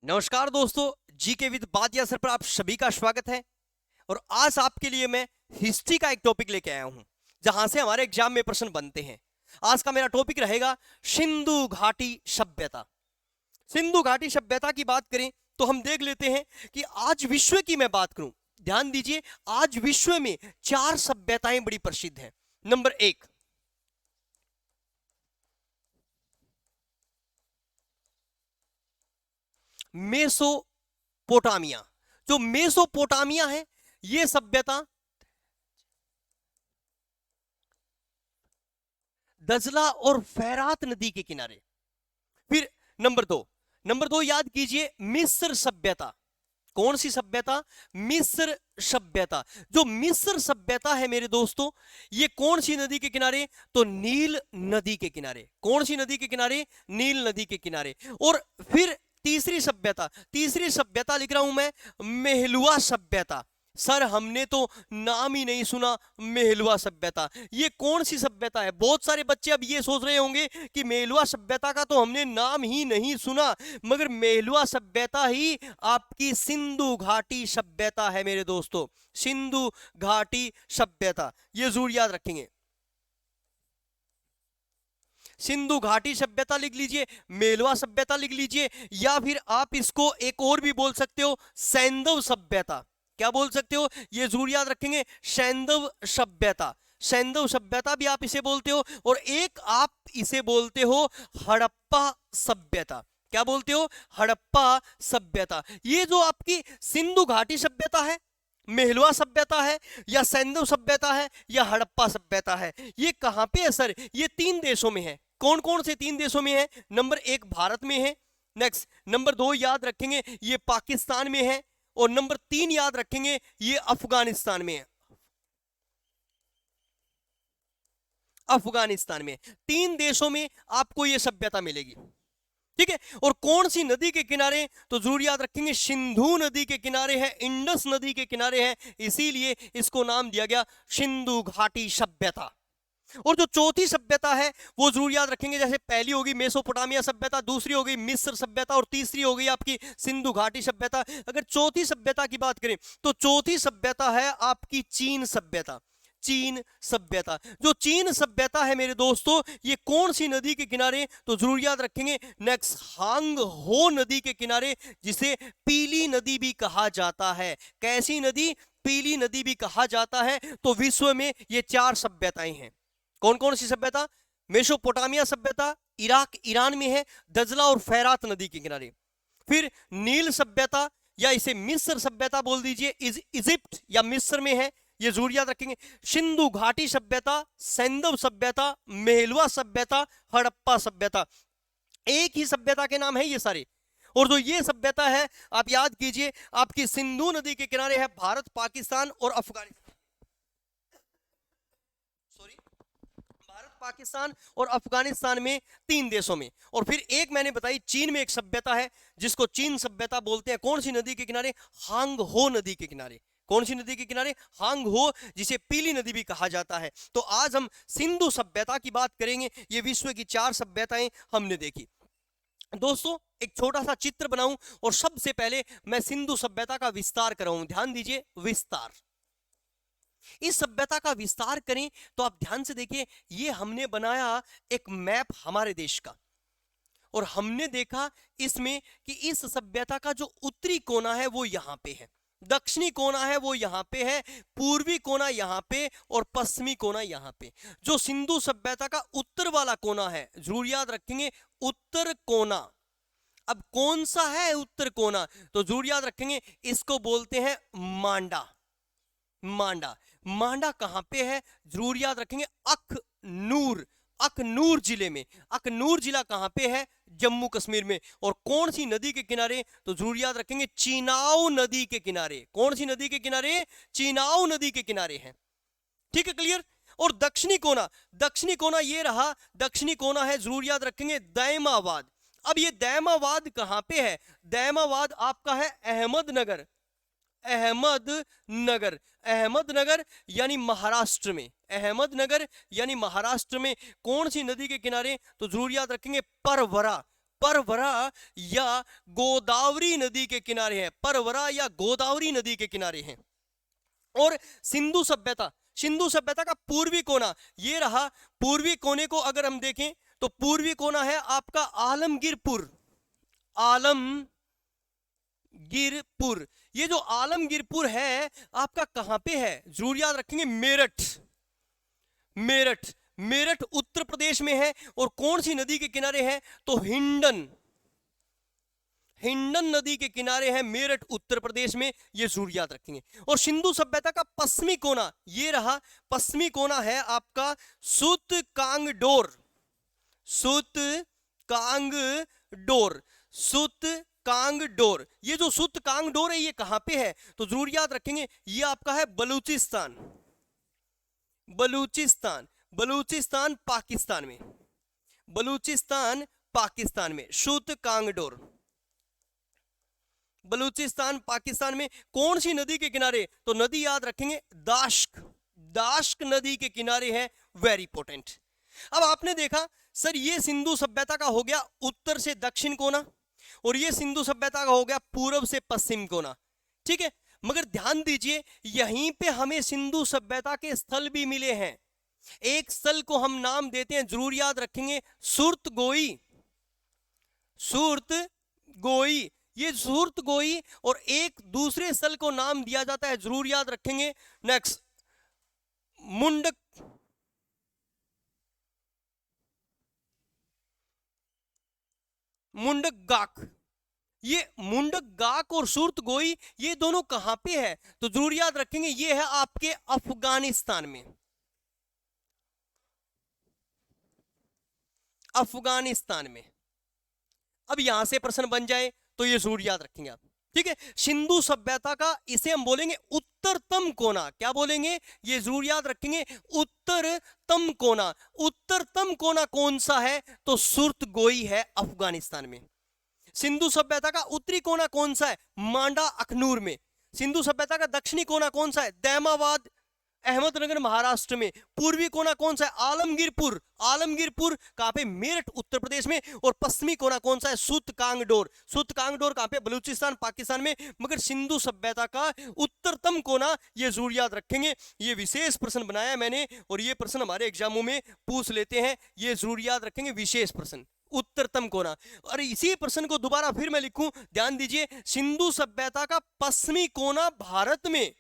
नमस्कार दोस्तों, GK with बादिया सर पर आप सभी का स्वागत है। और आज आपके लिए मैं हिस्ट्री का एक टॉपिक लेके आया हूं, जहां से हमारे एग्जाम में प्रश्न बनते हैं। आज का मेरा टॉपिक रहेगा सिंधु घाटी सभ्यता। सिंधु घाटी सभ्यता की बात करें तो हम देख लेते हैं कि आज विश्व की मैं बात करूं, ध्यान दीजिए, आज विश्व में 4 सभ्यताएं बड़ी प्रसिद्ध हैं। Number 1, Mesopotamia. जो मेसोपोटामिया है, ये सभ्यता दजला और फैरात नदी के किनारे। फिर नंबर दो याद कीजिए, मिस्र सभ्यता। कौन सी सभ्यता? मिस्र सभ्यता। जो मिस्र सभ्यता है मेरे दोस्तों, ये कौन सी नदी के किनारे? तो नील नदी के किनारे। कौन सी नदी के किनारे? नील नदी के किनारे। और फिर तीसरी सभ्यता लिख रहा हूं मैं, मेहलुआ सभ्यता। सर हमने तो नाम ही नहीं सुना मेहलुआ सभ्यता। ये कौन सी सभ्यता है? बहुत सारे बच्चे अब ये सोच रहे होंगे कि मेहलुआ सभ्यता का तो हमने नाम ही नहीं सुना, मगर मेहलुआ सभ्यता ही आपकी सिंधु घाटी सभ्यता है मेरे दोस्तों। सिंधु घाटी सभ्यता, ये जरूर याद रखेंगे। सिंधु घाटी सभ्यता लिख लीजिए, मेलवा सभ्यता लिख लीजिए, या फिर आप इसको एक और भी बोल सकते हो, सैंधव सभ्यता। क्या बोल सकते हो? ये जरूर याद रखेंगे, सैंधव सभ्यता। सैंधव सभ्यता भी आप इसे बोलते हो। और एक आप इसे बोलते हो हड़प्पा सभ्यता। क्या बोलते हो? हड़प्पा सभ्यता। ये जो आपकी सिंधु घाटी सभ्यता है, मेहलवा सभ्यता है, या सैंधव सभ्यता है, या हड़प्पा सभ्यता है, ये कहां पे है सर? ये 3 देशों में है। कौन कौन से 3 देशों में है? नंबर 1 भारत में है, नेक्स्ट नंबर 2 याद रखेंगे ये पाकिस्तान में है, और नंबर 3 याद रखेंगे ये अफगानिस्तान में है। अफगानिस्तान में 3 देशों में आपको ये सभ्यता मिलेगी, ठीक है। और कौन सी नदी के किनारे? तो जरूर याद रखेंगे, सिंधु नदी के किनारे है, इंडस नदी के किनारे है, इसीलिए इसको नाम दिया गया सिंधु घाटी सभ्यता। और जो चौथी सभ्यता है वो जरूर याद रखेंगे, जैसे पहली होगी मेसोपोटामिया सभ्यता, दूसरी हो गई मिस्र सभ्यता, और तीसरी हो गई आपकी सिंधु घाटी सभ्यता। अगर चौथी सभ्यता की बात करें तो चौथी सभ्यता है आपकी चीन सभ्यता। चीन सभ्यता। जो चीन सभ्यता है मेरे दोस्तों, ये कौन सी नदी के किनारे? तो जरूर याद रखेंगे, नेक्स्ट हांग हो नदी के किनारे, जिसे पीली नदी भी कहा जाता है। कैसी नदी? पीली नदी भी कहा जाता है। तो विश्व में ये 4 सभ्यताएं हैं। कौन कौन सी सभ्यता? मेसोपोटामिया सभ्यता इराक ईरान में है, दजला और फैरात नदी के किनारे। फिर नील सभ्यता, या इसे मिस्र सभ्यता बोल दीजिए, इजिप्ट या मिस्र में है, ये जरूर याद रखेंगे। सिंधु घाटी सभ्यता, सैंधव सभ्यता, मेहलवा सभ्यता, हड़प्पा सभ्यता। एक ही सभ्यता के नाम है ये सारे। और जो ये सभ्यता है आप याद कीजिए, आपकी सिंधु नदी के किनारे है भारत, पाकिस्तान और अफगानिस्तान। सॉरी, भारत, पाकिस्तान और अफगानिस्तान में 3 देशों में। और फिर एक मैंने बताई, चीन में एक सभ्यता है जिसको चीन सभ्यता बोलते हैं। कौन सी नदी के किनारे? हांग हो नदी के किनारे। कौन सी नदी के किनारे? हांग हो, जिसे पीली नदी भी कहा जाता है। तो आज हम सिंधु सभ्यता की बात करेंगे। ये विश्व की 4 सभ्यताएं हमने देखी। दोस्तों एक छोटा सा चित्र बनाऊं, और सबसे पहले मैं सिंधु सभ्यता का विस्तार कराऊं। ध्यान दीजिए, विस्तार। इस सभ्यता का विस्तार करें तो आप ध्यान से देखिए, ये हमने बनाया एक मैप हमारे देश का, और हमने देखा इसमें कि इस सभ्यता का जो उत्तरी कोना है वो यहां पे है, दक्षिणी कोना है वो यहां पे है, पूर्वी कोना यहां पे, और पश्चिमी कोना यहां पे। जो सिंधु सभ्यता का उत्तर वाला कोना है, जरूर याद रखेंगे, उत्तर कोना। अब कौन सा है उत्तर कोना? तो जरूर याद रखेंगे, इसको बोलते हैं मांडा। मांडा। मांडा कहां पे है? जरूर याद रखेंगे, अखनूर। अखनूर जिले में। अखनूर जिला कहां पे है? जम्मू कश्मीर में। और कौन सी नदी के किनारे? तो जरूर याद रखेंगे, चीनाव नदी के किनारे। कौन सी नदी के किनारे? चीनाव नदी के किनारे है। ठीक है, क्लियर। और दक्षिणी कोना, दक्षिणी कोना ये रहा, दक्षिणी कोना है, जरूर याद रखेंगे, दैमाबाद। अब ये दैमाबाद कहां पे है? दैमाबाद आपका है अहमदनगर। अहमदनगर। अहमदनगर यानी महाराष्ट्र में। अहमदनगर यानी महाराष्ट्र में। कौन सी नदी के किनारे? तो जरूर याद रखेंगे, परवरा। परवरा या गोदावरी नदी के किनारे है, परवरा या गोदावरी नदी के किनारे है। और सिंधु सभ्यता, सिंधु सभ्यता का पूर्वी कोना ये रहा। पूर्वी कोने को अगर हम देखें तो पूर्वी कोना है आपका आलमगीरपुर, आलमगीरपुर। ये जो आलमगीरपुर है आपका कहां पे है, जरूर याद रखेंगे, मेरठ, मेरठ, मेरठ उत्तर प्रदेश में है। और कौन सी नदी के किनारे है, तो हिंडन, हिंडन नदी के किनारे है मेरठ उत्तर प्रदेश में, ये जरूर याद रखेंगे। और सिंधु सभ्यता का पश्चिमी कोना ये रहा, पश्चिमी कोना है आपका सूतकांगडोर, सूतकांगडोर, सूतकांगडोर। ये जो सूतकांगडोर है ये कहां पे है, तो जरूर याद रखेंगे ये आपका है बलूचिस्तान, बलूचिस्तान, बलूचिस्तान पाकिस्तान में, बलूचिस्तान पाकिस्तान में सूतकांगडोर, बलूचिस्तान पाकिस्तान में। कौन सी नदी के किनारे, तो नदी याद रखेंगे दाश्क, दाश्क नदी के किनारे है, वेरी इंपॉर्टेंट। अब आपने देखा सर ये सिंधु सभ्यता का हो गया उत्तर से दक्षिण कोना, और ये सिंधु सभ्यता का हो गया पूर्व से पश्चिम कोना, ठीक है। मगर ध्यान दीजिए यहीं पे हमें सिंधु सभ्यता के स्थल भी मिले हैं। एक स्थल को हम नाम देते हैं, जरूर याद रखेंगे, सुरतगोई, सुरतगोई, ये सुरतगोई। और एक दूसरे स्थल को नाम दिया जाता है, जरूर याद रखेंगे, नेक्स्ट मुंडक, मुंडकगाक। ये मुंडकगाक और सुरतगोई ये दोनों कहां पे है, तो जरूर याद रखेंगे ये है आपके अफगानिस्तान में, अफगानिस्तान में। अब यहां से प्रश्न बन जाए तो ये जरूर याद रखेंगे आप, ठीक है। सिंधु सभ्यता का इसे हम बोलेंगे उत्तरतम कोना, क्या बोलेंगे, ये जरूर याद रखेंगे, उत्तरतम कोना। उत्तरतम कोना कौन सा है, तो सुरतगोई है अफगानिस्तान में। सिंधु सभ्यता का उत्तरी कोना कौन सा है, मांडा अखनूर में। सिंधु सभ्यता का दक्षिणी कोना कौन सा है, दैमाबाद अहमदनगर महाराष्ट्र में। पूर्वी कोना कौन सा है, आलमगीरपुर, आलमगीरपुर कहां पे, मेरठ उत्तर प्रदेश में। और पश्चिमी कोना कौन सा है, सूतकांगडोर, सूतकांगडोर कहां पे, बलूचिस्तान पाकिस्तान में। मगर सिंधु सभ्यता का उत्तरतम कोना ये जरूर याद रखेंगे, ये विशेष प्रश्न बनाया मैंने और ये प्रश्न हमारे एग्जामों में पूछ लेते हैं, ये जरूर याद रखेंगे, विशेष प्रश्न, उत्तरतम कोना। और इसी प्रश्न को दोबारा फिर मैं लिखूं, ध्यान दीजिए, सिंधु सभ्यता का पश्चिमी कोना भारत में,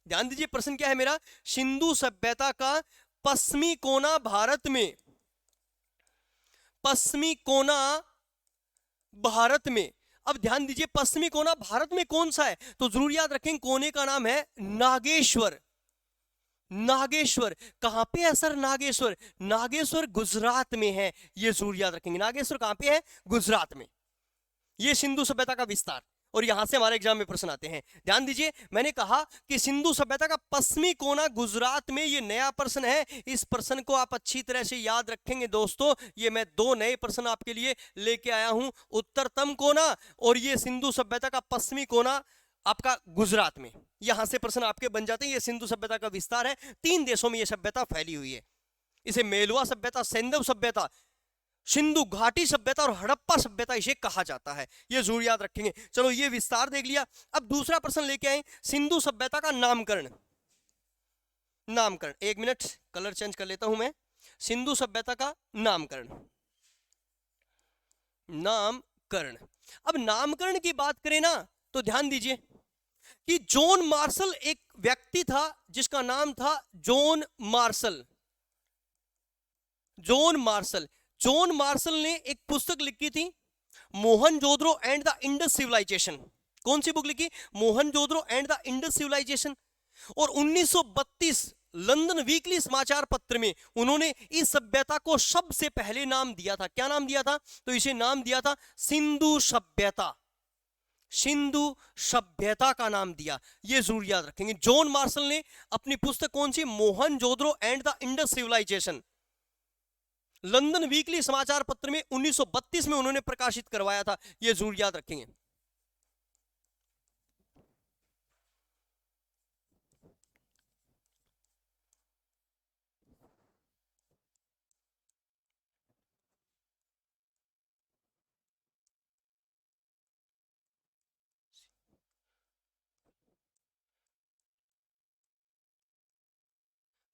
ध्यान दीजिए प्रश्न क्या है मेरा, सिंधु सभ्यता का पश्चिमी कोना भारत में, पश्चिमी कोना भारत में। अब ध्यान दीजिए पश्चिमी कोना भारत में कौन सा है, तो जरूर याद रखें कोने का नाम है नागेश्वर, नागेश्वर। कहां पे है सर नागेश्वर, नागेश्वर गुजरात में है, ये जरूर याद रखेंगे, नागेश्वर कहां पे है, गुजरात में। ये सिंधु सभ्यता का विस्तार, और यहां से हमारे एग्जाम में प्रश्न आते हैं। ध्यान दीजिए मैंने कहा कि सिंधु सभ्यता का पश्चिमी कोना गुजरात में, ये नया प्रश्न है, इस प्रश्न को आप अच्छी तरह से याद रखेंगे दोस्तों। ये मैं दो नए प्रश्न आपके लिए लेके आया हूं, उत्तरतम कोना और ये सिंधु सभ्यता का पश्चिमी कोना आपका गुजरात में। यहां से प्रश्न आपके बन जाते हैं। ये सिंधु सभ्यता का विस्तार है, 3 देशों में यह सभ्यता फैली हुई है। इसे मेलवा सभ्यता, सैंधव सभ्यता, सिंधु घाटी सभ्यता और हड़प्पा सभ्यता इसे कहा जाता है, ये जरूर याद रखेंगे। चलो ये विस्तार देख लिया। अब दूसरा प्रश्न लेके आए, सिंधु सभ्यता का नामकरण, नामकरण, 1 मिनट कलर चेंज कर लेता हूं मैं। सिंधु सभ्यता का नामकरण, नामकरण। अब नामकरण की बात करें ना तो ध्यान दीजिए कि जॉन मार्शल एक व्यक्ति था जिसका नाम था John Marshall, John Marshall. John Marshall ने एक पुस्तक लिखी थी, Mohenjodaro and the Indus civilisation. कौन सी बुक लिखी, Mohenjodaro and the Indus civilisation. और 1932 लंदन वीकली समाचार पत्र में उन्होंने इस सभ्यता को सबसे पहले नाम दिया था। क्या नाम दिया था, तो इसे नाम दिया था सिंधु सभ्यता, सिंधु सभ्यता का नाम दिया, ये जरूर याद रखेंगे। जॉन मार्शल ने अपनी पुस्तक कौन सी, Mohenjodaro and the Indus civilization, London weekly समाचार पत्र में 1932 में उन्होंने प्रकाशित करवाया था, यह जरूर याद रखेंगे।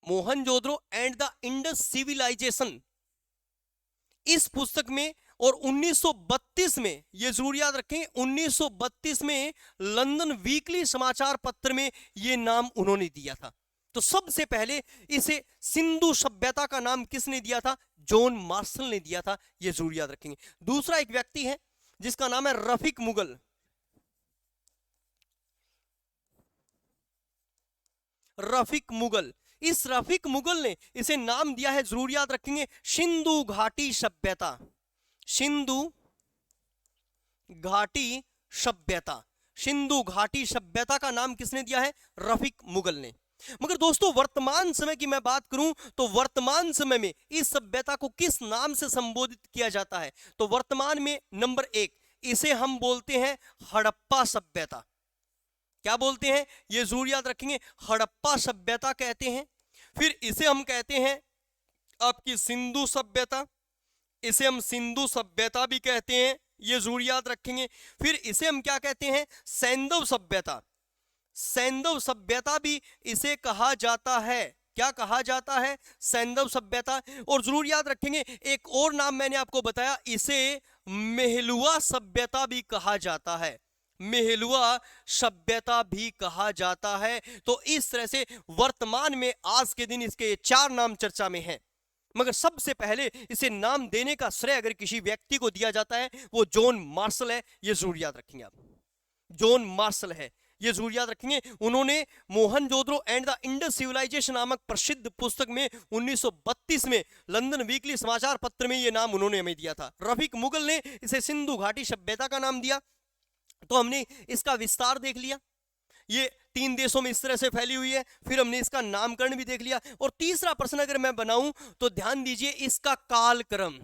Mohenjodaro and the Indus civilisation, इस पुस्तक में और 1932 में, ये जरूर याद रखें, 1932 में लंदन वीकली समाचार पत्र में ये नाम उन्होंने दिया था। तो सबसे पहले इसे सिंधु सभ्यता का नाम किसने दिया था? जॉन मार्शल ने दिया था, ये जरूर याद रखेंगे। दूसरा एक व्यक्ति है जिसका नाम है रफीक मुगल। रफीक मुगल, इस रफीक मुगल ने इसे नाम दिया है, जरूर याद रखेंगे, सिंधु घाटी सभ्यता। सिंधु घाटी सभ्यता, सिंधु घाटी सभ्यता का नाम किसने दिया है? रफीक मुगल ने। मगर दोस्तों वर्तमान समय की मैं बात करूं तो वर्तमान समय में इस सभ्यता को किस नाम से संबोधित किया जाता है? तो वर्तमान में नंबर 1, इसे हम बोलते हैं हड़प्पा सभ्यता। क्या बोलते हैं? ये जरूर याद रखेंगे, हड़प्पा सभ्यता कहते हैं। फिर इसे हम कहते हैं आपकी सिंधु सभ्यता, इसे हम सिंधु सभ्यता भी कहते हैं, ये जरूर याद रखेंगे। फिर इसे हम क्या कहते हैं? सैंधव सभ्यता। सैंधव सभ्यता भी इसे कहा जाता है। क्या कहा जाता है? सैंधव सभ्यता। और जरूर याद रखेंगे एक और नाम मैंने आपको बताया, इसे मेहलुआ सभ्यता भी कहा जाता है। मेहलुआ सभ्यता भी कहा जाता है। तो इस तरह से वर्तमान में आज के दिन इसके 4 नाम चर्चा में हैं। मगर सबसे पहले इसे नाम देने का श्रेय अगर किसी व्यक्ति को दिया जाता है वो जॉन मार्शल है, ये जरूर याद रखेंगे आप। जॉन मार्शल है, ये जरूर याद रखेंगे। उन्होंने Mohenjodaro and the Indus civilisation नामक प्रसिद्ध पुस्तक में 1932 में लंदन वीकली समाचार पत्र में ये नाम उन्होंने हमें दिया था। रफीक मुगल ने इसे सिंधु घाटी सभ्यता का नाम दिया। तो हमने इसका विस्तार देख लिया, ये 3 देशों में इस तरह से फैली हुई है। फिर हमने इसका नामकरण भी देख लिया। और तीसरा प्रश्न अगर मैं बनाऊं तो ध्यान दीजिए, इसका कालक्रम।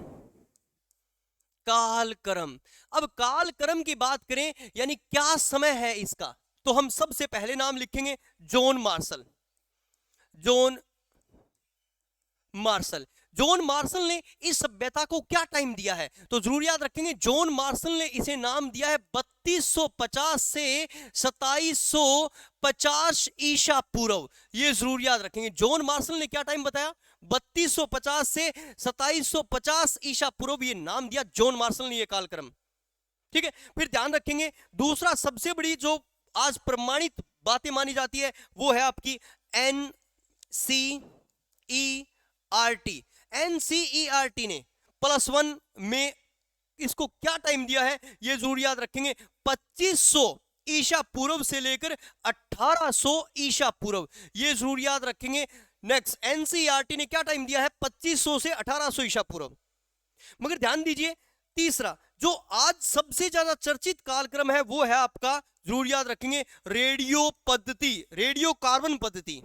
कालक्रम, अब कालक्रम की बात करें यानी क्या समय है इसका, तो हम सबसे पहले नाम लिखेंगे John Marshall. John Marshall, John Marshall ने इस सभ्यता को क्या टाइम दिया है? तो जरूर याद रखेंगे जॉन मार्शल ने इसे नाम दिया है 3250 से 2750 ईसा पूर्व। ये जरूर याद रखेंगे, जॉन मार्शल ने क्या टाइम बताया? 3250 से 2750 ईसा पूर्व ये नाम दिया जॉन मार्शल ने, ये कालक्रम। ठीक है। फिर ध्यान रखेंगे दूसरा सबसे बड़ी जो आज प्रमाणित बातें मानी जाती है वो है आपकी NCERT। NCERT ने +1 में इसको क्या टाइम दिया है? ये जरूर याद रखेंगे, 2500 ईसा पूर्व से लेकर 1800 ईसा पूर्व, ये जरूर याद रखेंगे। नेक्स्ट, NCERT ने क्या टाइम दिया है? 2500 से 1800 ईसा पूर्व। मगर ध्यान दीजिए तीसरा जो आज सबसे ज्यादा चर्चित कालक्रम है वो है आपका, जरूर याद रखेंगे, रेडियो पद्धति, रेडियो कार्बन पद्धति।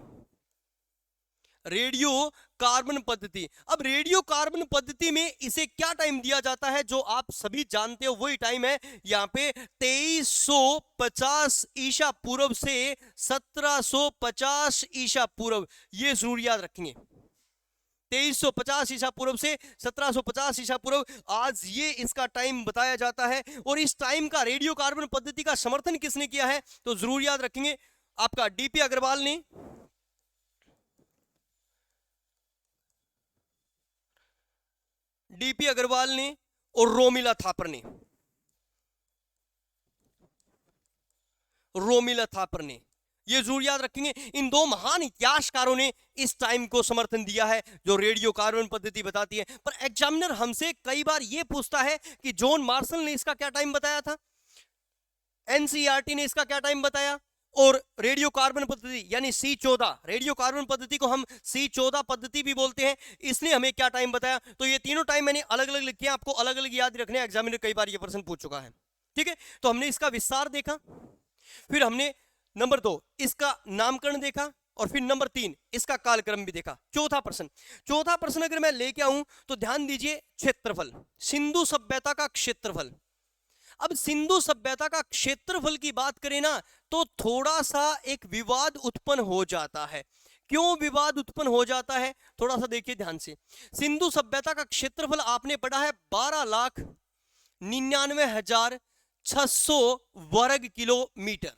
रेडियो कार्बन पद्धति। अब रेडियो कार्बन पद्धति में इसे क्या टाइम दिया जाता है? जो आप सभी जानते हो वही टाइम है यहां पे 2350 ईसा पूर्व से 1750 ईसा पूर्व, ये जरूर याद रखेंगे। 2350 ईसा पूर्व से 1750 ईसा पूर्व, आज ये इसका टाइम बताया जाता है। और इस टाइम का रेडियो कार्बन पद्धति का समर्थन किसने किया है? तो जरूर याद रखेंगे आपका डीपी अग्रवाल ने, डीपी अग्रवाल ने और रोमिला थापर ने, रोमिला थापर ने, ये जरूर याद रखेंगे। इन 2 महान इतिहासकारों ने इस टाइम को समर्थन दिया है जो रेडियो कार्बन पद्धति बताती है। पर एग्जामिनर हमसे कई बार ये पूछता है कि जॉन मार्शल ने इसका क्या टाइम बताया था, NCERT ने इसका क्या टाइम बताया, और रेडियो कार्बन पद्धति यानी C14, रेडियो कार्बन पद्धति को हम C14 पद्धति भी बोलते हैं, इसने हमें क्या टाइम बताया? तो ये तीनों टाइम मैंने अलग अलग लिखे हैं, आपको अलग अलग याद रखने हैं, एग्जामिनर कई बार ये प्रश्न पूछ चुका है। ठीक है, तो हमने इसका विस्तार देखा, फिर हमने नंबर 2 इसका नामकरण देखा, और फिर नंबर 3 इसका कालक्रम भी देखा। चौथा प्रश्न अगर मैं लेके आऊं तो ध्यान दीजिए, क्षेत्रफल, सिंधु सभ्यता का क्षेत्रफल। अब सिंधु सभ्यता का क्षेत्रफल की बात करें ना तो थोड़ा सा एक विवाद उत्पन्न हो जाता है। क्यों विवाद उत्पन्न हो जाता है? थोड़ा सा देखिए ध्यान से। सिंधु सभ्यता का क्षेत्रफल आपने पढ़ा है 12,99,600 वर्ग किलोमीटर,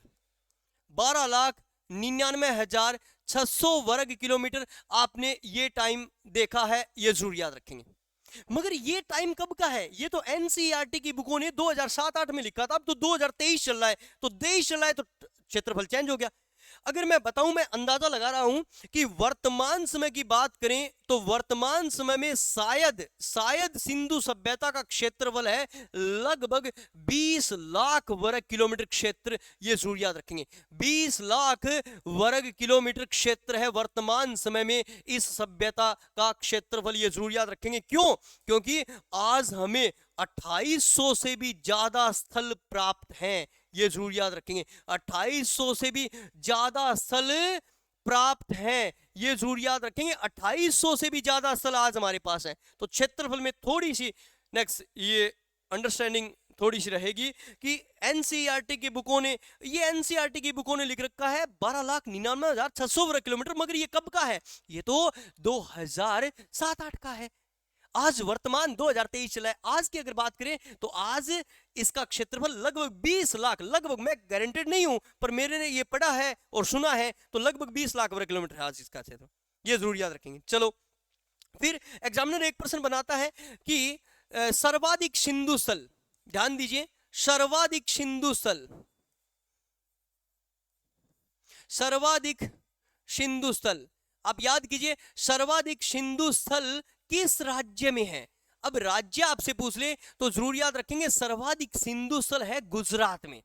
12,99,600 600 वर्ग किलोमीटर। आपने ये टाइम देखा है, ये जरूर याद रखेंगे। मगर ये टाइम कब का है? ये तो एनसीईआरटी की बुकों ने 2007-8 में लिखा था, अब तो 2023 चल रहा है, तो 23 चल रहा है, तो क्षेत्रफल चेंज हो गया। अगर मैं बताऊं, मैं अंदाजा लगा रहा हूं कि वर्तमान समय की बात करें तो वर्तमान समय में शायद सिंधु सभ्यता का क्षेत्रफल है लगभग 20 लाख वर्ग किलोमीटर क्षेत्र। ये जरूर याद रखेंगे, 20 लाख वर्ग किलोमीटर क्षेत्र है वर्तमान समय में इस सभ्यता का क्षेत्रफल। ये जरूर याद रखेंगे। क्यों? क्योंकि आज हमें 2800 से भी ज्यादा स्थल प्राप्त हैं। ये जरूर याद रखेंगे, 2800 से भी ज्यादा स्थल प्राप्त हैं। ये जरूर याद रखेंगे, 2800 से भी ज्यादा स्थल आज हमारे पास है। तो क्षेत्रफल में थोड़ी सी नेक्स्ट ये अंडरस्टैंडिंग थोड़ी सी रहेगी कि एनसीईआरटी की बुकों ने लिख रखा है 12,99,600 वर्ग किलोमीटर, मगर ये कब का है? ये तो 2007-8 का है। आज वर्तमान 2023 चला है। आज की अगर बात करें तो आज इसका क्षेत्रफल लगभग 20 लाख, लगभग, मैं गारंटेड नहीं हूं पर मेरे ने ये पढ़ा है और सुना है, तो लगभग 20 लाख वर्ग किलोमीटर आज इसका क्षेत्र। ये जरूर याद रखेंगे। चलो फिर एग्जामिनर एक प्रश्न बनाता है कि सर्वाधिक सिंधु स्थल, ध्यान दीजिए, सर्वाधिक सिंधु स्थल, सर्वाधिक सिंधु स्थल, आप याद कीजिए, सर्वाधिक सिंधु स्थल किस राज्य में है? अब राज्य आपसे पूछ ले तो जरूर याद रखेंगे सर्वाधिक सिंधु स्थल है गुजरात में।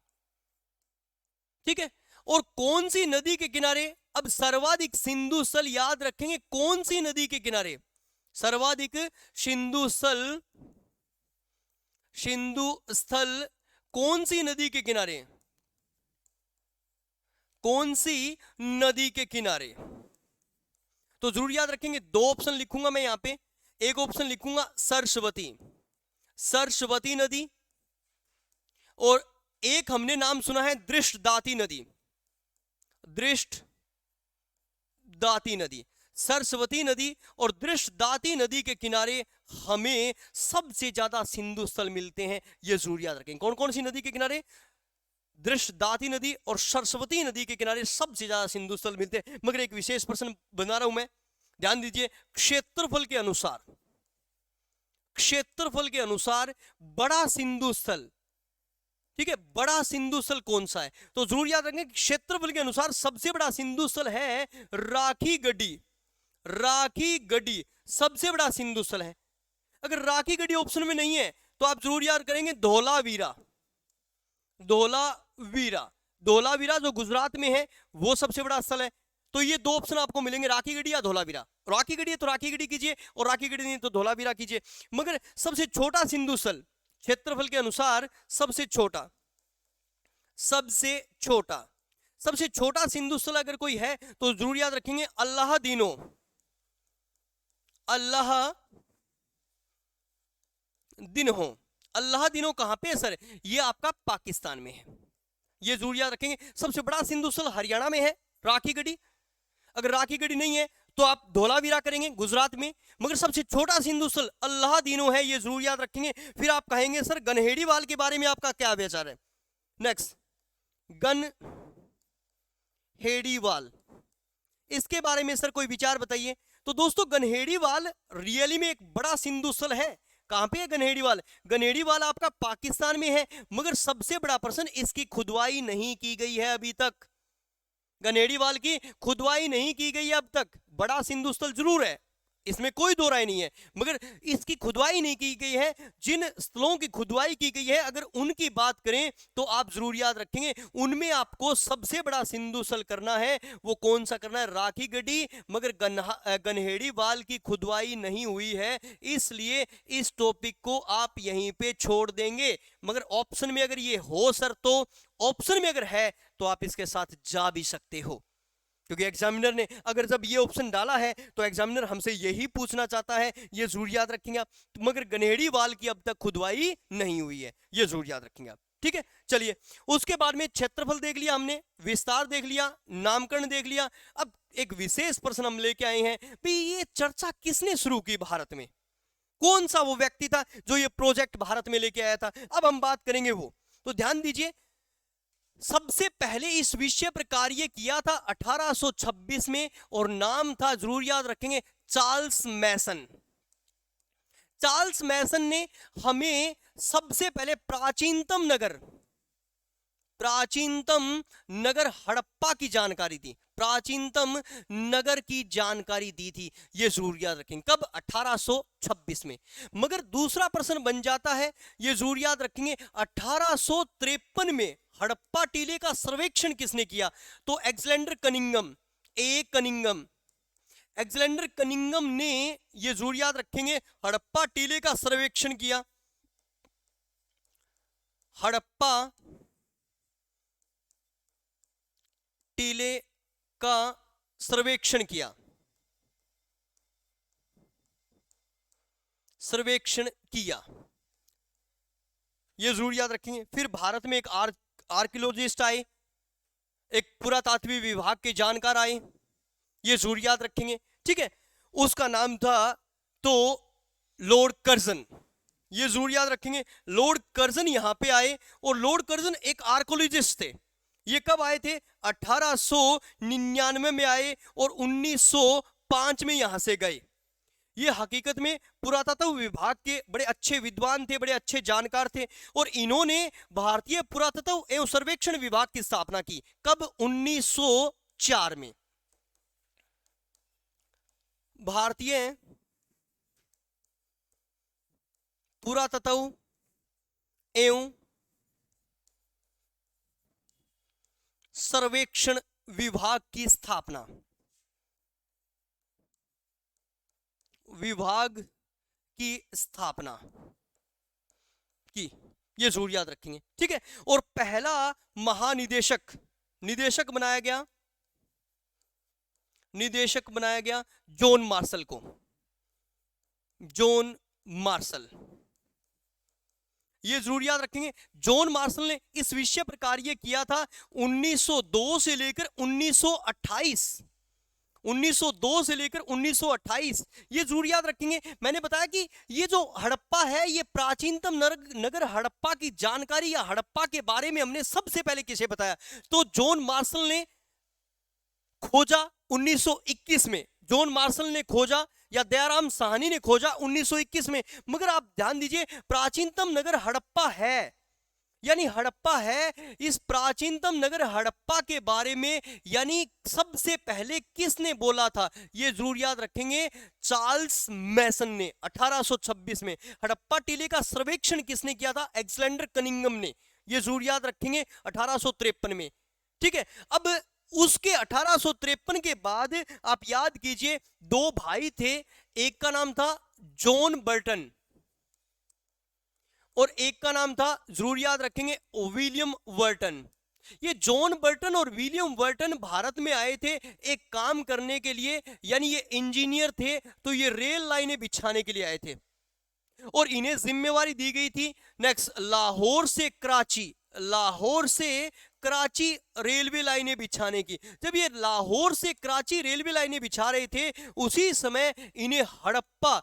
ठीक है, और कौन सी नदी के किनारे? अब सर्वाधिक सिंधु स्थल याद रखेंगे कौन सी नदी के किनारे? सर्वाधिक सिंधु स्थल कौन सी नदी के किनारे? कौन सी नदी के किनारे? तो जरूर याद रखेंगे, दो ऑप्शन लिखूंगा मैं यहां पे। एक ऑप्शन लिखूंगा सरस्वती नदी, और एक हमने नाम सुना है दृष्टदाती नदी। सरस्वती नदी और दृष्टदाती नदी के किनारे हमें सबसे ज्यादा सिंधु स्थल मिलते हैं। ये जरूर याद रखेंगे। कौन कौन सी नदी के किनारे? दृष्टदाती नदी और सरस्वती नदी के किनारे सबसे ज्यादा सिंधु स्थल मिलते हैं। मगर एक विशेष प्रश्न बना रहा हूं मैं, ध्यान दीजिए, क्षेत्रफल के अनुसार बड़ा सिंधु स्थल, ठीक है, बड़ा सिंधु स्थल कौन सा है? तो जरूर याद रखेंगे क्षेत्रफल के अनुसार सबसे बड़ा सिंधु स्थल है राखी गढ़ी सबसे बड़ा सिंधु स्थल है। अगर राखी गढ़ी ऑप्शन में नहीं है तो आप जरूर याद करेंगे धोलावीरा जो गुजरात में है वो सबसे बड़ा स्थल है। तो ये दो ऑप्शन आपको मिलेंगे, राखी गढ़ी या धोलावीरा। राखी गढ़ी है तो राखी गढ़ी कीजिए, और राखी गढ़ी नहीं तो धोलावीरा कीजिए। मगर सबसे छोटा सिंधु स्थल क्षेत्रफल के अनुसार सबसे छोटा सिंधु स्थल अगर कोई है तो जरूर याद रखेंगे अल्लाह कहां पे है सर? ये आपका पाकिस्तान में है। ये जरूर याद रखेंगे। सबसे बड़ा सिंधु स्थल हरियाणा में है राखी गढ़ी। अगर राखी गढ़ी नहीं है तो आप धोलावीरा करेंगे गुजरात में। मगर सबसे छोटा सिंधु स्थल अल्लाह है, ये जरूर याद रखेंगे। फिर आप कहेंगे सर गनहेड़ीवाल के बारे में आपका क्या विचार है? नेक्स्ट, गनहेड़ीवाल, इसके बारे में सर कोई विचार बताइए। तो दोस्तों गनहेड़ीवाल रियली में एक बड़ा सिंधु स्थल है। कहां पे है गनहेड़ीवाल? गनहेड़ीवाल आपका पाकिस्तान में है। मगर सबसे बड़ा प्रश्न, इसकी खुदवाई नहीं की गई है अभी तक। गनहेड़ीवाल की खुदवाई नहीं की गई अब तक। बड़ा सिंधु स्थल जरूर है, इसमें कोई दो राय नहीं है, मगर इसकी खुदवाई नहीं की गई है। जिन स्थलों की खुदवाई की गई है अगर उनकी बात करें तो आप जरूर याद रखेंगे उनमें आपको सबसे बड़ा सिंधु स्थल करना है। वो कौन सा करना है? राखी गढ़ी। मगर गनहेड़ीवाल की खुदवाई नहीं हुई है, इसलिए इस टॉपिक को आप यहीं पे छोड़ देंगे। मगर ऑप्शन में अगर ये हो सर, तो ऑप्शन में अगर है तो आप इसके साथ जा भी सकते हो, क्योंकि एग्जामिनर ने अगर जब ये ऑप्शन डाला है तो एग्जामिनर हमसे यही पूछना चाहता है। ये जरूर याद रखेंगे आप। मगर गनहेड़ीवाल की अब तक खुदवाई नहीं हुई है, ये जरूर याद रखेंगे आप। ठीक है, चलिए उसके बाद में क्षेत्रफल देख लिया हमने, विस्तार देख लिया, नामकरण देख लिया। अब एक विशेष प्रश्न हम लेके आए हैं, भाई ये चर्चा किसने शुरू की भारत में? कौन सा वो व्यक्ति था जो ये प्रोजेक्ट भारत में लेके आया था? अब हम बात करेंगे वो। तो ध्यान दीजिए, सबसे पहले इस विषय पर कार्य किया था 1826 में और नाम था, जरूर याद रखेंगे, चार्ल्स मैसन। चार्ल्स मैसन ने हमें सबसे पहले प्राचीनतम नगर हड़प्पा की जानकारी दी, प्राचीनतम नगर की जानकारी दी थी। ये जरूर याद रखेंगे, कब? 1826 में। मगर दूसरा प्रश्न बन जाता है, ये जरूर याद रखेंगे, 1853 में हड़प्पा टीले का सर्वेक्षण किसने किया? तो एलेक्जेंडर कनिंघम ने, ये जरूर याद रखेंगे, हड़प्पा टीले का सर्वेक्षण किया। हड़प्पा टीले का सर्वेक्षण किया। ये जरूर याद रखेंगे। फिर भारत में एक आर्कियोलॉजिस्ट आए, एक पुरातात्विक विभाग के जानकार आए, ये जरूर याद रखेंगे, ठीक है। उसका नाम था तो लॉर्ड कर्जन, ये जरूर याद रखेंगे। लॉर्ड कर्जन यहां पे आए और लॉर्ड कर्जन एक आर्कियोलॉजिस्ट थे। ये कब आए थे? 1899 में आए और 1905 में यहां से गए। ये हकीकत में पुरातत्व विभाग के बड़े अच्छे विद्वान थे, बड़े अच्छे जानकार थे और इन्होंने भारतीय पुरातत्व एवं सर्वेक्षण विभाग की स्थापना की। कब? 1904 में। भारतीय पुरातत्व एवं सर्वेक्षण विभाग की स्थापना, की, ये जरूर याद रखेंगे, ठीक है। और पहला निदेशक बनाया गया जॉन मार्शल। ये जरूर याद रखेंगे। जॉन मार्शल ने इस विषय पर कार्य किया था 1902 से लेकर 1928। ये जरूर याद रखेंगे। मैंने बताया कि ये जो हड़प्पा है, ये प्राचीनतम नगर हड़प्पा की जानकारी या हड़प्पा के बारे में हमने सबसे पहले किसे बताया? तो जॉन मार्शल ने खोजा 1921 में। जॉन मार्शल ने खोजा या दयाराम साहनी ने खोजा 1921 में। मगर आप ध्यान दीजिए, प्राचीनतम नगर हड़प्पा है, यानी हड़प्पा है। इस प्राचीनतम नगर हड़प्पा के बारे में यानी सबसे पहले किसने बोला था? ये जरूर याद रखेंगे, चार्ल्स मैसन ने 1826 में। हड़प्पा टीले का सर्वेक्षण किसने किया था? एलेक्जेंडर कनिंघम ने। ये जरूर याद रखेंगे 1853 में, ठीक है। अब उसके 1853 के बाद आप याद कीजिए, दो भाई थे, एक का नाम था जॉन बर्टन और एक का नाम था, जरूर याद रखेंगे, विलियम वर्टन। ये जॉन बर्टन और विलियम वर्टन भारत में आए थे एक काम करने के लिए, यानी ये इंजीनियर थे, तो ये रेल लाइनें बिछाने के लिए आए थे और इन्हें जिम्मेवारी दी गई थी नेक्स्ट लाहौर से कराची रेलवे लाइनें बिछाने की। जब ये लाहौर से कराची रेलवे लाइनें बिछा रहे थे, उसी समय इन्हें हड़प्पा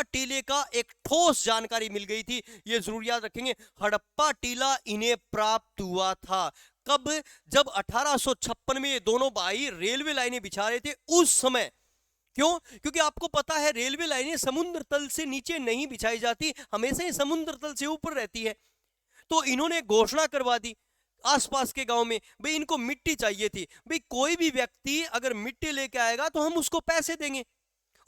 टीले का एक ठोस जानकारी मिल गई थी। ये जरूर याद रखेंगे, हड़प्पा टीला इन्हें प्राप्त हुआ था। कब? जब 1856 में ये दोनों भाई रेलवे लाइनें बिछा रहे थे उस समय। क्यों? क्योंकि आपको पता है रेलवे लाइनें समुद्र तल से नीचे नहीं बिछाई जाती, हमेशा ही समुद्र तल से ऊपर रहती है। तो इन्होंने घोषणा करवा दी आसपास के गांव में, भाई इनको मिट्टी चाहिए थी, भाई कोई भी व्यक्ति अगर मिट्टी लेके आएगा तो हम उसको पैसे देंगे।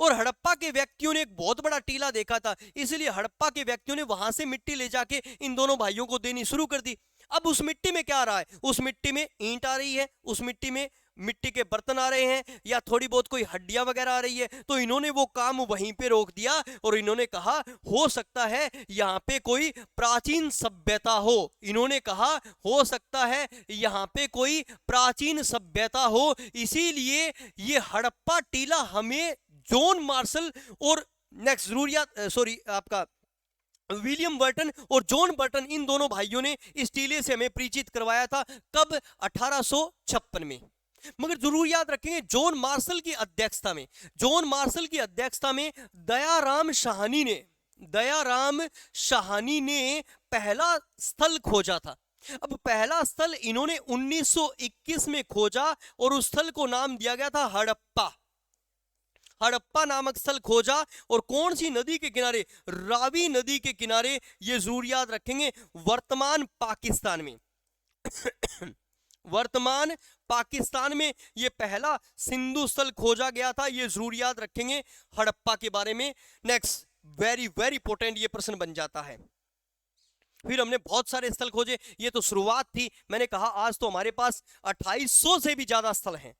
और हड़प्पा के व्यक्तियों ने एक बहुत बड़ा टीला देखा था, इसलिए हड़प्पा के व्यक्तियों ने वहां से मिट्टी ले जाके इन दोनों भाइयों को देनी शुरू कर दी। अब उस मिट्टी में क्या आ रहा है? उस मिट्टी में ईंट आ रही है, उस मिट्टी में मिट्टी के बर्तन आ रहे हैं या थोड़ी बहुत कोई हड्डियां वगैरह आ रही है। तो इन्होंने वो काम वहीं पे रोक दिया और इन्होंने कहा हो सकता है यहाँ पे कोई प्राचीन सभ्यता हो। इन्होंने कहा हो सकता है यहाँ पे कोई प्राचीन सभ्यता हो, इसीलिए ये हड़प्पा टीला हमें जॉन मार्शल और नेक्स्ट आपका विलियम बर्टन और जॉन बर्टन, इन दोनों भाइयों ने इस टीले से हमें परिचित करवाया था। कब? 1856 में। मगर जरूर याद रखेंगे, जॉन मार्शल की अध्यक्षता में दयाराम शाहनी ने पहला स्थल खोजा था। अब पहला स्थल इन्होंने 1921 में खोजा और उस स्थल को नाम दिया गया था हड़प्पा। हड़प्पा नामक स्थल खोजा और कौन सी नदी के किनारे? रावी नदी के किनारे। ये जरूर याद रखेंगे, वर्तमान पाकिस्तान में। वर्तमान पाकिस्तान में ये पहला सिंधु स्थल खोजा गया था, ये जरूर याद रखेंगे हड़प्पा के बारे में। नेक्स्ट, वेरी वेरी इंपॉर्टेंट ये प्रश्न बन जाता है। फिर हमने बहुत सारे स्थल खोजे, ये तो शुरुआत थी। मैंने कहा आज तो हमारे पास 2800 से भी ज्यादा स्थल हैं,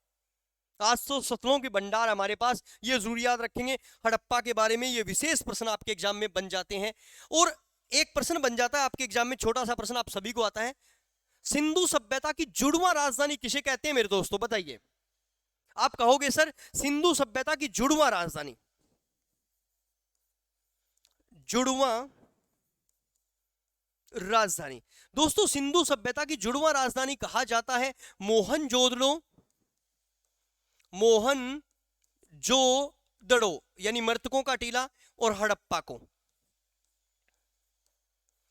800 स्थलों के भंडार हमारे पास, ये जरूर याद रखेंगे हड़प्पा के बारे में। ये विशेष प्रश्न आपके एग्जाम में बन जाते हैं। और एक प्रश्न बन जाता है आपके एग्जाम में, छोटा सा प्रश्न आप सभी को आता है, सिंधु सभ्यता की जुड़वां राजधानी किसे कहते हैं? मेरे दोस्तों बताइए। आप कहोगे सर सिंधु सभ्यता की जुड़वां राजधानी, जुड़वां राजधानी। दोस्तों सिंधु सभ्यता की जुड़वां राजधानी कहा जाता है मोहनजोदड़ो, मोहनजोदड़ो यानी मृतकों का टीला, और हड़प्पा को,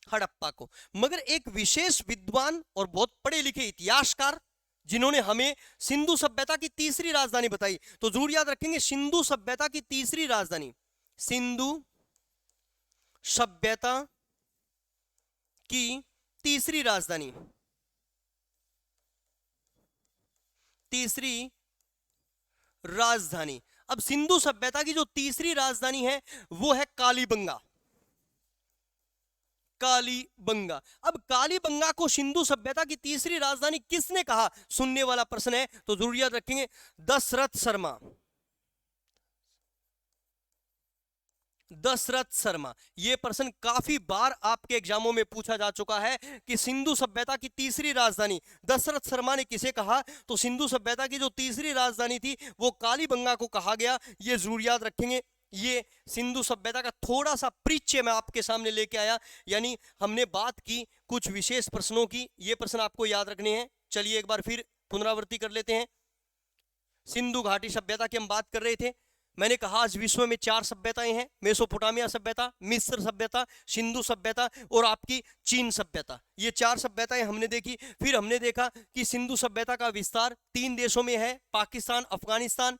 हड़प्पा को। मगर एक विशेष विद्वान और बहुत पढ़े लिखे इतिहासकार जिन्होंने हमें सिंधु सभ्यता की तीसरी राजधानी बताई, तो जरूर याद रखेंगे सिंधु सभ्यता की तीसरी राजधानी, सिंधु सभ्यता की तीसरी राजधानी, तीसरी राजधानी। अब सिंधु सभ्यता की जो तीसरी राजधानी है वो है कालीबंगा, कालीबंगा। अब कालीबंगा को सिंधु सभ्यता की तीसरी राजधानी किसने कहा? सुनने वाला प्रश्न है, तो जरूर याद रखेंगे दशरथ शर्मा, दशरथ शर्मा। यह प्रश्न काफी बार आपके एग्जामों में पूछा जा चुका है कि सिंधु सभ्यता की तीसरी राजधानी दशरथ शर्मा ने किसे कहा? तो सिंधु सभ्यता की जो तीसरी राजधानी थी वो कालीबंगा को कहा गया, ये जरूर याद रखेंगे। ये सिंधु सभ्यता का थोड़ा सा परिचय मैं आपके सामने लेके आया, यानी हमने बात की कुछ विशेष प्रश्नों की, ये प्रश्न आपको याद रखने हैं। चलिए एक बार फिर पुनरावृत्ति कर लेते हैं। सिंधु घाटी सभ्यता की हम बात कर रहे थे। मैंने कहा आज विश्व में 4 सभ्यताएं हैं, मेसोपोटामिया सभ्यता, मिस्र सभ्यता, सिंधु सभ्यता और आपकी चीन सभ्यता। ये 4 सभ्यताएं हमने देखी। फिर हमने देखा कि सिंधु सभ्यता का विस्तार 3 देशों में है, पाकिस्तान, अफगानिस्तान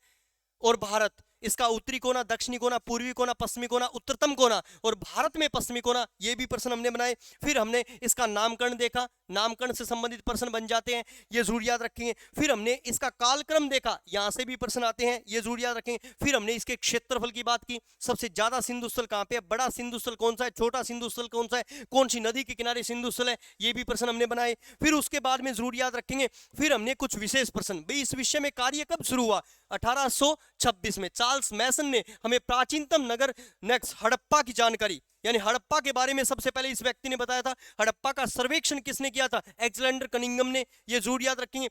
और भारत। इसका उत्तरी कोना, दक्षिणी कोना, पूर्वी कोना, पश्चिमी कोना, उत्तरतम कोना और भारत में पश्चिमी कोना, ये भी प्रश्न हमने बनाए। फिर हमने इसका नामकरण देखा, नामकरण से संबंधित प्रश्न बन जाते हैं, ये जरूर याद रखेंगे। फिर हमने इसका कालक्रम देखा, यहां से भी प्रश्न आते हैं, ये जरूर याद रखेंगे। फिर हमने इसके क्षेत्रफल की बात की, सबसे ज्यादा सिंधु स्थल कहां पे है, बड़ा सिंधु स्थल कौन सा है, छोटा सिंधु स्थल कौन सा है, कौन सी नदी के किनारे सिंधु स्थल है, ये भी प्रश्न हमने बनाए। फिर उसके बाद में जरूर याद रखेंगे, फिर हमने कुछ विशेष प्रश्न, भाई इस विषय में कार्य कब शुरू हुआ, 1826 में चार्ल्स मैसन ने हमें प्राचीनतम नगर नेक्स्ट हड़प्पा की जानकारी, यानी हड़प्पा के बारे में सबसे पहले इस व्यक्ति ने बताया था। हड़प्पा का सर्वेक्षण किसने किया था? अलेक्जेंडर कनिंघम ने, ये जरूर याद रखेंगे।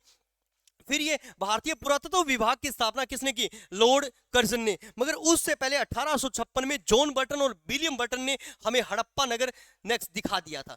फिर ये भारतीय पुरातत्व विभाग की स्थापना किसने की? लॉर्ड कर्जन ने। मगर उससे पहले 1856 में जॉन बर्टन और विलियम बर्टन ने हमें हड़प्पा नगर नेक्स्ट दिखा दिया था।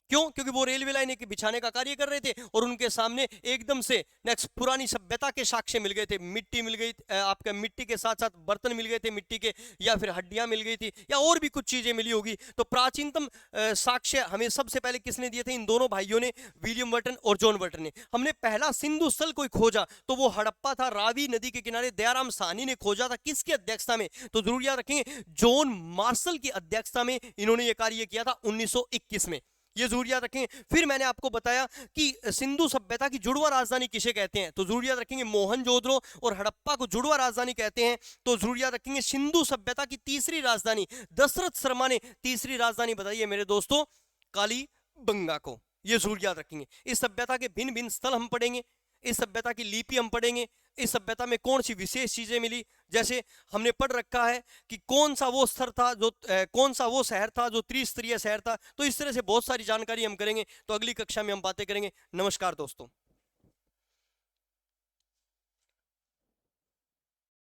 क्यों? क्योंकि वो रेलवे लाइन के बिछाने का कार्य कर रहे थे और उनके सामने एकदम से नेक्स्ट पुरानी सभ्यता के साक्ष्य मिल गए थे, मिट्टी मिल गई, आपका मिट्टी के साथ साथ बर्तन मिल गए थे मिट्टी के, या फिर हड्डियां मिल गई थी, या और भी कुछ चीजें मिली होगी। तो प्राचीनतम साक्ष्य हमें सबसे पहले किसने दिए थे? इन दोनों भाइयों ने, विलियम बर्टन और जॉन बर्टन ने। हमने पहला सिंधु स्थल कोई खोजा तो वो हड़प्पा था, रावी नदी के किनारे दयाराम साहनी ने खोजा था। किसकी अध्यक्षता में? तो जरूर याद रखेंगे जॉन मार्शल की अध्यक्षता में इन्होंने ये कार्य किया था 1921 में, ये जरूर याद रखेंगे। फिर मैंने आपको बताया कि सिंधु सभ्यता की जुड़वा राजधानी किसे कहते हैं, तो जरूर याद रखेंगे मोहनजोदड़ो और हड़प्पा को जुड़वा राजधानी कहते हैं। तो जरूर याद रखेंगे सिंधु सभ्यता की तीसरी राजधानी दशरथ शर्मा ने तीसरी राजधानी बताई है मेरे दोस्तों, कालीबंगा को, ये जरूर याद रखेंगे। इस सभ्यता के भिन्न भिन्न स्थल हम पढ़ेंगे, इस सभ्यता की लिपि हम पढ़ेंगे, इस सभ्यता में कौन सी विशेष चीजें मिली, जैसे हमने पढ़ रखा है कि कौन सा वो स्तर था जो कौन सा वो शहर था जो त्रिस्तरीय शहर था। तो इस तरह से बहुत सारी जानकारी हम करेंगे। तो अगली कक्षा में हम बातें करेंगे। नमस्कार दोस्तों।